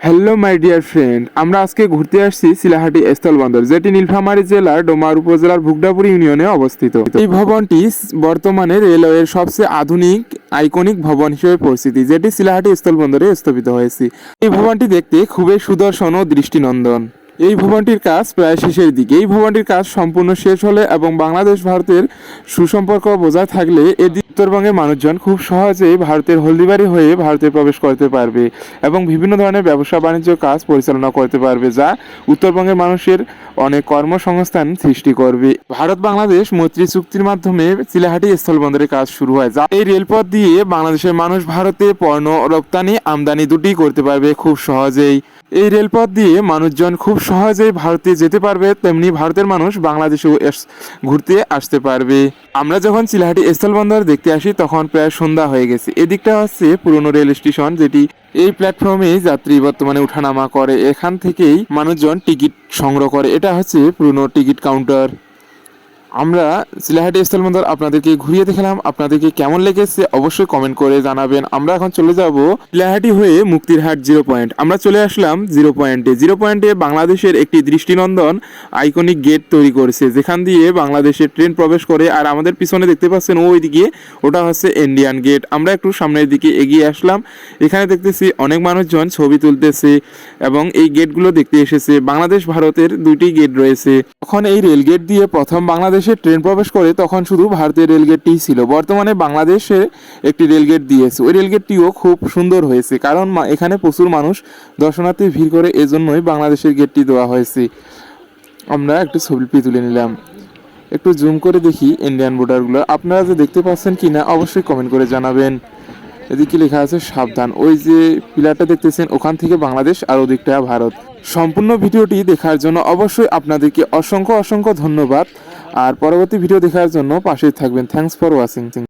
Hello my dear friend, আমরা আজকে ঘুরতে আসছি শিলাহাটি স্থলবন্দর, যেটি নীলফামারী জেলার ডোমার উপজেলার ভুগডাপুর ইউনিয়নে অবস্থিত। এই ভবনটি বর্তমানে রেলওয়ের সবচেয়ে আধুনিক আইকনিক ভবন হিসেবে পরিচিত, যেটি শিলাহাটি স্থলবন্দরে স্থাপিত হয়েছে। এই ভবনটি দেখতে খুবই সুদর্শন ও দৃষ্টিনন্দন। এই ভবনটির কাজ প্রায় শেষের দিকে। এই ভবনটির কাজ সম্পূর্ণ শেষ হলে এবং বাংলাদেশ ভারতের সুসম্পর্ক বজায় থাকলে এদিকে উত্তরবঙ্গের মানুষজন খুব সহজেই ভারতের হলদিবাড়ি হয়ে ভারতে প্রবেশ করতে পারবে এবং বিভিন্ন ধরনের ব্যবসা বাণিজ্য কাজ পরিচালনা করতে পারবে, যা উত্তরবঙ্গের মানুষের অনেক কর্মসংস্থান সৃষ্টি করবে। ভারত বাংলাদেশ মৈত্রী চুক্তির মাধ্যমে চিলাহাটি স্থলবন্দরের কাজ শুরু হয়, যা এই রেলপথ দিয়ে বাংলাদেশের মানুষ ভারতে পণ্য রপ্তানি আমদানি দুটি করতে পারবে খুব সহজেই। এই রেলপথ দিয়ে মানুষজন খুব সহজেই ভারতে যেতে পারবে, তেমনি ভারতের মানুষ বাংলাদেশেও ঘুরতে আসতে পারবে। আমরা যখন চিলাহাটি স্থলবন্দর দেখতে আসি তখন প্রায় সন্ধ্যা হয়ে গেছে। এদিকটা হচ্ছে পুরনো রেল স্টেশন, যেটি এই প্ল্যাটফর্মে যাত্রী বর্তমানে উঠানামা করে। এখান থেকেই মানুষজন টিকিট সংগ্রহ করে। এটা হচ্ছে পুরনো টিকিট কাউন্টার। আমরা চিলাহাটি স্থলবন্দর আপনাদেরকে ঘুরিয়ে দেখালাম। আপনাদেরকে কেমন লেগেছে অবশ্যই কমেন্ট করে জানাবেন। আমরা এখন চলে যাব চিলাহাটি হয়ে মুক্তিরহাট জিরো পয়েন্ট। আমরা চলে আসলাম জিরো পয়েন্টে। জিরো পয়েন্টে বাংলাদেশের একটি দৃষ্টিনন্দন আইকনিক গেট তৈরি করেছে, যেখান দিয়ে বাংলাদেশের ট্রেন প্রবেশ করে। আর আমাদের পিছনে দেখতে পাচ্ছেন ওই দিকে, ওটা হচ্ছে ইন্ডিয়ান গেট। আমরা একটু সামনের দিকে এগিয়ে আসলাম। এখানে দেখতেছি অনেক মানুষজন ছবি তুলতেছে এবং এই গেটগুলো দেখতে এসেছে। বাংলাদেশ ভারতের দুইটি গেট রয়েছে। তখন এই রেল গেট দিয়ে প্রথম বাংলাদেশে ট্রেন প্রবেশ করে, তখন শুধু ভারতের রেলগেটটি ছিল। বর্তমানে বাংলাদেশে একটি রেলগেট দিয়েছে। ওই রেলগেটটিও খুব সুন্দর হয়েছে, কারণ এখানে প্রচুর মানুষ দর্শনার্থী ভিড় করে, এজন্যই বাংলাদেশের গেটটি দেওয়া হয়েছে। আমরা একটু ছবি তুলে নিলাম। একটু জুম করে দেখি ইন্ডিয়ান বর্ডারগুলো আপনারা যে দেখতে পাচ্ছেন কিনা অবশ্যই কমেন্ট করে জানাবেন। এদিকে লেখা আছে সাবধান। ওই যে পিলারটা দেখতেছেন, ওখান থেকে বাংলাদেশ আর ওদিকটা ভারত। সম্পূর্ণ ভিডিওটি দেখার জন্য অবশ্যই আপনাদেরকে অসংখ্য অসংখ্য ধন্যবাদ। আর পরবর্তী ভিডিও দেখার জন্য পাশেই থাকবেন। Thanks for watching.